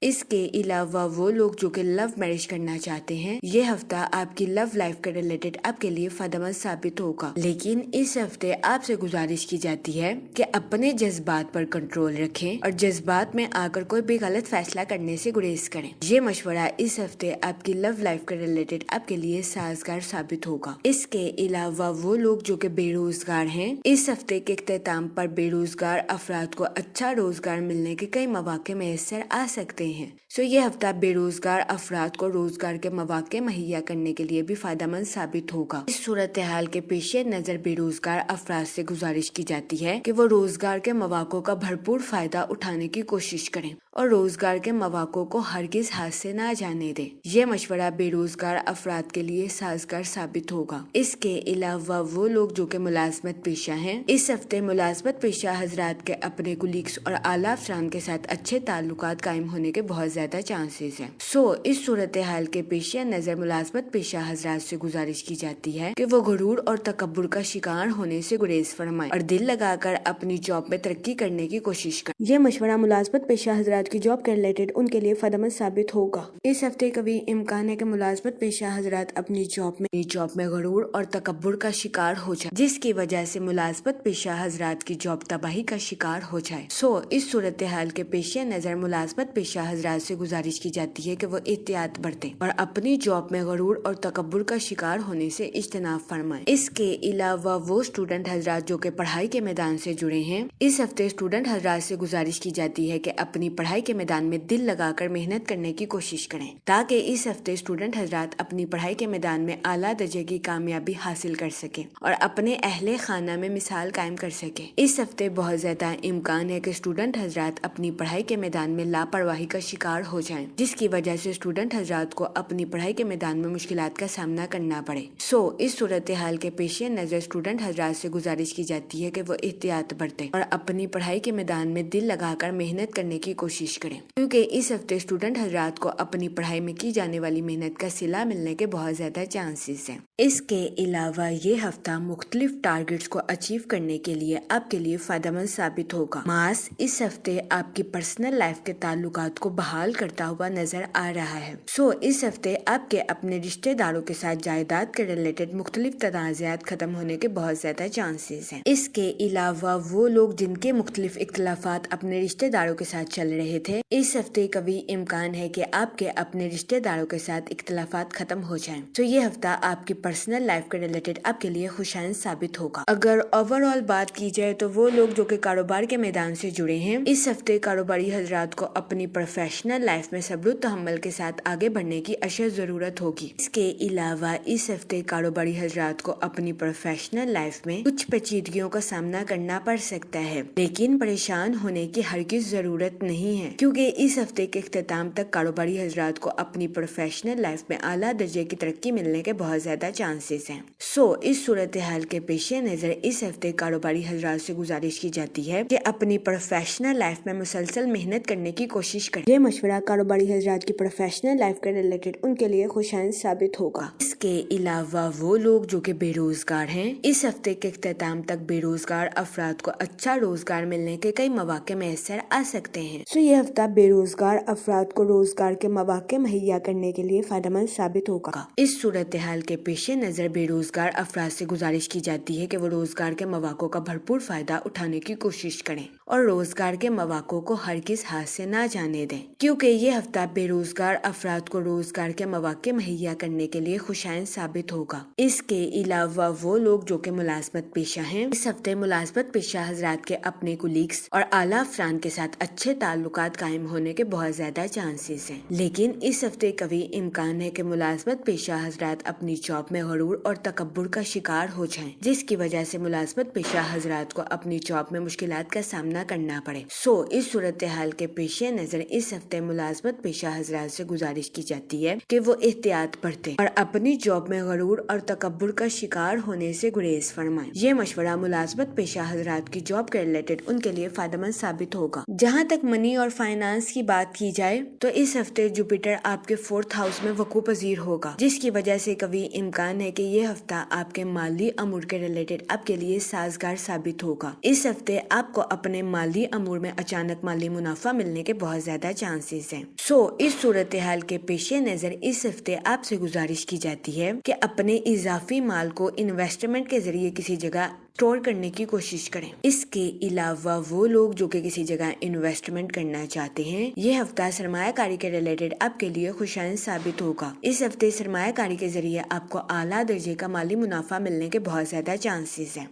اس کے علاوہ وہ لوگ جو کہ لو میرج کرنا چاہتے ہیں، یہ ہفتہ آپ کی لو لائف کے ریلیٹڈ آپ کے لیے فائدہ مند ثابت ہوگا، لیکن اس ہفتے آپ سے گزارش کی جاتی ہے کہ اپنے جذبات پر کنٹرول رکھیں اور جذبات میں آ کر کوئی بھی غلط فیصلہ کرنے سے گریز کریں۔ یہ مشورہ اس ہفتے آپ کی لو لائف کے ریلیٹڈ آپ کے لیے سازگار ثابت ہوگا۔ اس کے علاوہ وہ لوگ جو کہ بے روزگار ہیں، اس ہفتے کے اختتام پر بے روزگار افراد کو اچھا روزگار ملنے کے کئی مواقع میسر آ سکتے ہیں۔ یہ ہفتہ بے روزگار افراد کو روزگار کے مواقع مہیا کرنے کے لیے بھی فائدہ مند ثابت ہوگا۔ اس صورتحال کے پیش نظر بے روزگار افراد سے گزارش کی جاتی ہے کہ وہ روزگار کے مواقع کا بھرپور فائدہ اٹھانے کی کوشش کریں اور روزگار کے مواقع کو ہرگز ہاتھ سے نہ جانے دیں۔ یہ مشورہ بے روزگار افراد کے لیے سازگار ثابت ہوگا۔ اس کے علاوہ وہ لوگ جو کہ ملازمت پیشہ ہیں، اس ہفتے ملازمت پیشہ حضرات کے اپنے کولیگز اور اعلیٰ افسران کے ساتھ اچھے تعلقات قائم ہونے کے بہت زیادہ چانسز ہیں۔ اس صورتحال کے پیش نظر ملازمت پیشہ حضرات سے گزارش کی جاتی ہے کہ وہ غرور اور تکبر کا شکار ہونے سے گریز فرمائیں اور دل لگا کر اپنی جاب میں ترقی کرنے کی کوشش کریں۔ یہ مشورہ ملازمت پیشہ حضرات کی جاب کے ریلیٹڈ ان کے لیے فائدہ مند ثابت ہوگا۔ اس ہفتے کبھی امکان ہے کہ ملازمت پیشہ حضرات اپنی جاب میں غرور اور تکبر کا شکار ہو جائے، جس کی وجہ سے ملازمت پیشہ حضرات کی جاب تباہی کا شکار ہو جائے۔ اس صورتحال کے پیش نظر ملازمت پیشہ حضرات سے گزارش کی جاتی ہے کہ وہ احتیاط برتیں اور اپنی جاب میں غرور اور تکبر کا شکار ہونے سے اجتناب فرمائیں۔ اس کے علاوہ وہ اسٹوڈنٹ حضرات جو کہ پڑھائی کے میدان سے جڑے ہیں، اس ہفتے اسٹوڈنٹ حضرات سے گزارش کی جاتی ہے کہ اپنی پڑھائی کے میدان میں دل لگا کر محنت کرنے کی کوشش کریں تاکہ اس ہفتے اسٹوڈنٹ حضرات اپنی پڑھائی کے میدان میں اعلیٰ درجے کی کامیابی حاصل کر سکیں اور اپنے اہل خانہ میں مثال قائم کر سکیں۔ اس ہفتے بہت زیادہ امکان ہے کہ اسٹوڈنٹ حضرات اپنی پڑھائی کے میدان میں لاپرواہی کا شکار ہو جائیں، جس کی وجہ سے اسٹوڈنٹ حضرات کو اپنی پڑھائی کے میدان میں مشکلات کا سامنا کرنا پڑے۔ اس صورتحال کے پیش نظر اسٹوڈنٹ حضرات سے گزارش کی جاتی ہے کہ وہ احتیاط برتیں اور اپنی پڑھائی کے میدان میں دل لگا کر محنت کرنے کی کوشش کریں، کیونکہ اس ہفتے اسٹوڈنٹ حضرات کو اپنی پڑھائی میں کی جانے والی محنت کا صلہ ملنے کے بہت زیادہ چانسز ہیں۔ اس کے علاوہ یہ ہفتہ مختلف ٹارگٹس کو اچیو کرنے کے لیے آپ کے لیے فائدہ مند ثابت ہوگا۔ اس ہفتے آپ کی پرسنل لائف کے تعلقات کو بحال کرتا ہوا نظر آ رہا ہے۔ اس ہفتے آپ کے اپنے رشتہ داروں کے ساتھ جائیداد کے ریلیٹڈ مختلف تنازعات ختم ہونے کے بہت زیادہ چانسز ہیں۔ اس کے علاوہ وہ لوگ جن کے مختلف اختلافات اپنے رشتہ داروں کے ساتھ چل رہے تھے، اس ہفتے کبھی امکان ہے کہ آپ کے اپنے رشتہ داروں کے ساتھ اختلافات ختم ہو جائیں۔ یہ ہفتہ آپ کی پرسنل لائف کے ریلیٹڈ آپ کے لیے خوشائند ثابت ہوگا۔ اگر اوور آل بات کی جائے تو وہ لوگ جو کہ کاروبار کے میدان سے جڑے ہیں، اس ہفتے کاروباری حضرات کو اپنی پروفیشنل لائف میں صبر و تحمل کے ساتھ آگے بڑھنے کی اشد ضرورت ہوگی۔ اس کے علاوہ اس ہفتے کاروباری حضرات کو اپنی پروفیشنل لائف میں کچھ پیچیدگیوں کا سامنا کرنا پڑ سکتا ہے، لیکن پریشان ہونے کی ہرگز ضرورت نہیں ہے، کیونکہ اس ہفتے کے اختتام تک کاروباری حضرات کو اپنی پروفیشنل لائف میں اعلیٰ درجے کی ترقی ملنے کے بہت زیادہ چانسز ہیں۔ اس صورتحال کے پیش نظر اس ہفتے کاروباری حضرات سے گزارش کی جاتی ہے کہ اپنی پروفیشنل لائف میں مسلسل محنت کرنے کی کوشش کریں۔ یہ مشورہ کاروباری حضرات کی پروفیشنل لائف کے ریلیٹڈ ان کے لیے خوشائند ثابت ہوگا۔ اس کے علاوہ وہ لوگ جو کہ بے روزگار ہیں، اس ہفتے کے اختتام تک بے روزگار افراد کو اچھا روزگار ملنے کے کئی مواقع میسر آ سکتے ہیں۔ یہ ہفتہ بے روزگار افراد کو روزگار کے مواقع مہیا کرنے کے لیے فائدہ مند ثابت ہوگا۔ اس صورتحال کے پیش نظر بے روزگار افراد سے گزارش کی جاتی ہے کہ وہ روزگار کے مواقع کا بھرپور فائدہ اٹھانے کی کوشش کریں اور روزگار کے مواقع کو ہرگز ہاتھ سے نہ جانے دیں، کیونکہ یہ ہفتہ بے روزگار افراد کو روزگار کے مواقع مہیا کرنے کے لیے خوشائند ثابت ہوگا۔ اس کے علاوہ وہ لوگ جو کہ ملازمت پیشہ ہیں، اس ہفتے ملازمت پیشہ حضرات کے اپنے کولیگز اور اعلیٰ افسران کے ساتھ اچھے تعلقات قائم ہونے کے بہت زیادہ چانسز ہیں، لیکن اس ہفتے کبھی امکان ہے کہ ملازمت پیشہ حضرات اپنی جاب میں غرور اور تکبر کا شکار ہو جائیں، جس کی وجہ سے ملازمت پیشہ حضرات کو اپنی جاب میں مشکلات کا سامنا کرنا پڑے۔ اس صورتحال کے پیش نظر اس ہفتے ملازمت پیشہ حضرات سے گزارش کی جاتی ہے کہ وہ احتیاط برتیں اور اپنی جاب میں غرور اور تکبر کا شکار ہونے سے گریز فرمائیں۔ یہ مشورہ ملازمت پیشہ حضرات کی جاب کے ریلیٹڈ ان کے لیے فائدہ مند ثابت ہوگا۔ جہاں تک منی اور اور فائنانس کی بات کی جائے تو اس ہفتے جوپیٹر آپ کے 4th ہاؤس میں وقوع پذیر ہوگا، جس کی وجہ سے قوی امکان ہے کہ یہ ہفتہ آپ کے مالی امور کے ریلیٹڈ آپ کے لیے سازگار ثابت ہوگا۔ اس ہفتے آپ کو اپنے مالی امور میں اچانک مالی منافع ملنے کے بہت زیادہ چانسز ہیں۔ اس صورتحال کے پیش نظر اس ہفتے آپ سے گزارش کی جاتی ہے کہ اپنے اضافی مال کو انویسٹمنٹ کے ذریعے کسی جگہ اسٹور کرنے کی کوشش کریں۔ اس کے علاوہ وہ لوگ جو کہ کسی جگہ انویسٹمنٹ کرنا چاہتے ہیں، یہ ہفتہ سرمایہ کاری کے ریلیٹڈ آپ کے لیے خوشائند ثابت ہوگا۔ اس ہفتے سرمایہ کاری کے ذریعے آپ کو اعلیٰ درجے کا مالی منافع ملنے کے بہت زیادہ چانسز ہیں۔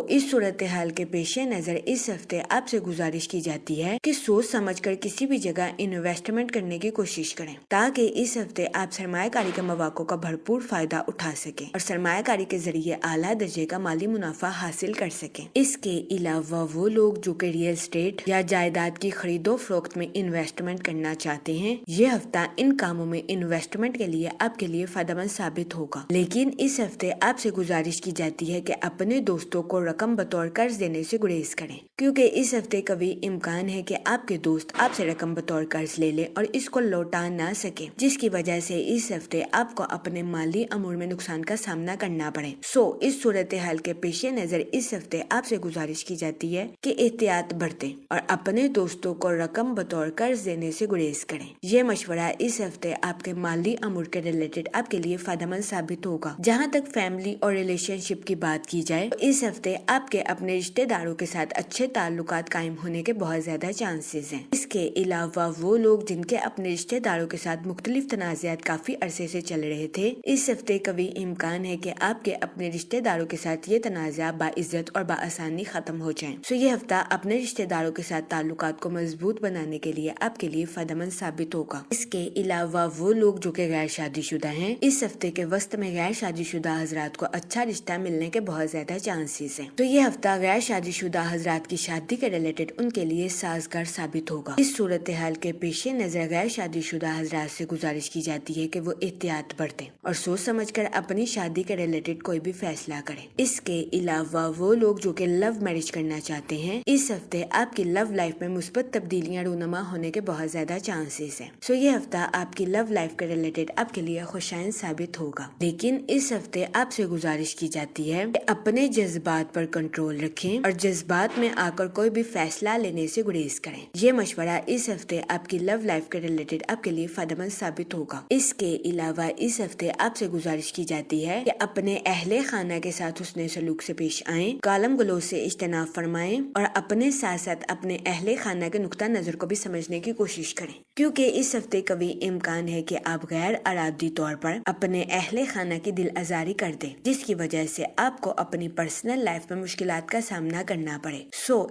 اس صورتحال کے پیش نظر اس ہفتے آپ سے گزارش کی جاتی ہے کہ سوچ سمجھ کر کسی بھی جگہ انویسٹمنٹ کرنے کی کوشش کریں تاکہ اس ہفتے آپ سرمایہ کاری کے مواقع کا بھرپور فائدہ اٹھا سکیں اور سرمایہ کاری کے ذریعے اعلیٰ درجے کا مالی منافع حاصل کر سکیں۔ اس کے علاوہ وہ لوگ جو کہ ریئل اسٹیٹ یا جائیداد کی خرید و فروخت میں انویسٹمنٹ کرنا چاہتے ہیں، یہ ہفتہ ان کاموں میں انویسٹمنٹ کے لیے آپ کے لیے فائدہ مند ثابت ہوگا، لیکن اس ہفتے آپ سے گزارش کی جاتی ہے کہ اپنے دوستوں کو رقم بطور قرض دینے سے گریز کریں، کیونکہ اس ہفتے قوی امکان ہے کہ آپ کے دوست آپ سے رقم بطور قرض لے لیں اور اس کو لوٹا نہ سکیں، جس کی وجہ سے اس ہفتے آپ کو اپنے مالی امور میں نقصان کا سامنا کرنا پڑے۔ اس صورتحال کے پیش نظر اس ہفتے آپ سے گزارش کی جاتی ہے کہ احتیاط برتیں اور اپنے دوستوں کو رقم بطور قرض دینے سے گریز کریں۔ یہ مشورہ اس ہفتے آپ کے مالی امور کے ریلیٹڈ آپ کے لیے فائدہ مند ثابت ہوگا۔ جہاں تک فیملی اور ریلیشن شپ کی بات کی جائے تو اس ہفتے آپ کے اپنے رشتہ داروں کے ساتھ اچھے تعلقات قائم ہونے کے بہت زیادہ چانسز ہیں۔ اس کے علاوہ وہ لوگ جن کے اپنے رشتہ داروں کے ساتھ مختلف تنازعات کافی عرصے سے چل رہے تھے، اس ہفتے قوی امکان ہے کہ آپ کے اپنے رشتہ داروں کے ساتھ یہ تنازع باعزت اور بآسانی ختم ہو جائیں۔ یہ ہفتہ اپنے رشتہ داروں کے ساتھ تعلقات کو مضبوط بنانے کے لیے آپ کے لیے فائدہ مند ثابت ہوگا۔ اس کے علاوہ وہ لوگ جو کہ غیر شادی شدہ ہیں، اس ہفتے کے وسط میں غیر شادی شدہ حضرات کو اچھا رشتہ ملنے کے بہت زیادہ چانسز ہیں۔ یہ ہفتہ غیر شادی شدہ حضرات کی شادی کے ریلیٹڈ ان کے لیے سازگار ثابت ہوگا۔ اس صورتحال کے پیش نظر غیر شادی شدہ حضرات سے گزارش کی جاتی ہے کہ وہ احتیاط برتیں اور سوچ سمجھ کر اپنی شادی کے ریلیٹڈ کوئی بھی فیصلہ کریں۔ اس کے علاوہ وہ لوگ جو کہ لو میرج کرنا چاہتے ہیں، اس ہفتے آپ کی لو لائف میں مثبت تبدیلیاں رونما ہونے کے بہت زیادہ چانسز ہیں۔ یہ ہفتہ آپ کی لو لائف کے ریلیٹڈ آپ کے لیے خوشائند ثابت ہوگا، لیکن اس ہفتے آپ سے گزارش کی جاتی ہے کہ اپنے جذبات پر کنٹرول رکھیں اور جذبات میں آ کر کوئی بھی فیصلہ لینے سے گریز کریں۔ یہ مشورہ اس ہفتے آپ کی لو لائف کے ریلیٹڈ آپ کے لیے فائدہ مند ثابت ہوگا۔ اس کے علاوہ اس ہفتے آپ سے گزارش کی جاتی ہے کہ اپنے اہل خانہ کے ساتھ حسن سلوک سے پیش آئیں، گالم گلوچ سے اجتناب فرمائیں اور اپنے ساتھ ساتھ اپنے اہل خانہ کے نقطہ نظر کو بھی سمجھنے کی کوشش کریں، کیونکہ اس ہفتے قوی امکان ہے کہ آپ غیر ارادی طور پر اپنے اہل خانہ کی دل آزاری کر دیں، جس کی وجہ سے آپ کو اپنی پرسنل لائف میں مشکلات کا سامنا کرنا پڑے۔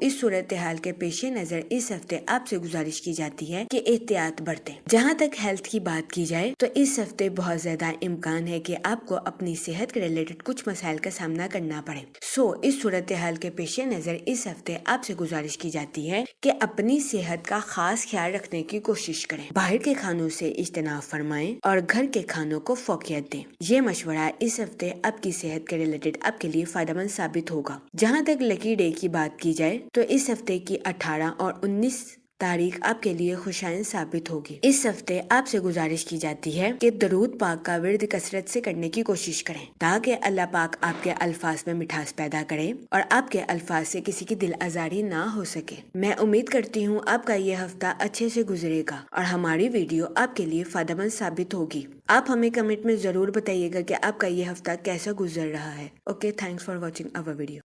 اس صورتحال کے پیش نظر اس ہفتے آپ سے گزارش کی جاتی ہے کہ احتیاط برتیں۔ جہاں تک ہیلتھ کی بات کی جائے تو اس ہفتے بہت زیادہ امکان ہے کہ آپ کو اپنی صحت کے ریلیٹڈ کچھ مسائل کا سامنا کرنا پڑے۔ اس صورتحال کے پیش نظر اس ہفتے آپ سے گزارش کی جاتی ہے کہ اپنی صحت کا خاص خیال رکھنے کی کوشش کریں، باہر کے کھانوں سے اجتناب فرمائیں اور گھر کے کھانوں کو فوقیت دیں۔ یہ مشورہ اس ہفتے آپ کی صحت کے ریلیٹڈ آپ کے لیے فائدہ مند ثابت ہوگا۔ جہاں تک لکی ڈے کی بات کی جائے تو اس ہفتے کی 18 اور 19 تاریخ آپ کے لیے خوشائند ثابت ہوگی۔ اس ہفتے آپ سے گزارش کی جاتی ہے کہ درود پاک کا ورد کثرت سے کرنے کی کوشش کریں تاکہ اللہ پاک آپ کے الفاظ میں مٹھاس پیدا کرے اور آپ کے الفاظ سے کسی کی دل آزاری نہ ہو سکے۔ میں امید کرتی ہوں آپ کا یہ ہفتہ اچھے سے گزرے گا اور ہماری ویڈیو آپ کے لیے فائدہ مند ثابت ہوگی۔ آپ ہمیں کمنٹ میں ضرور بتائیے گا کہ آپ کا یہ ہفتہ کیسا گزر رہا ہے۔ Okay, thanks for watching our video.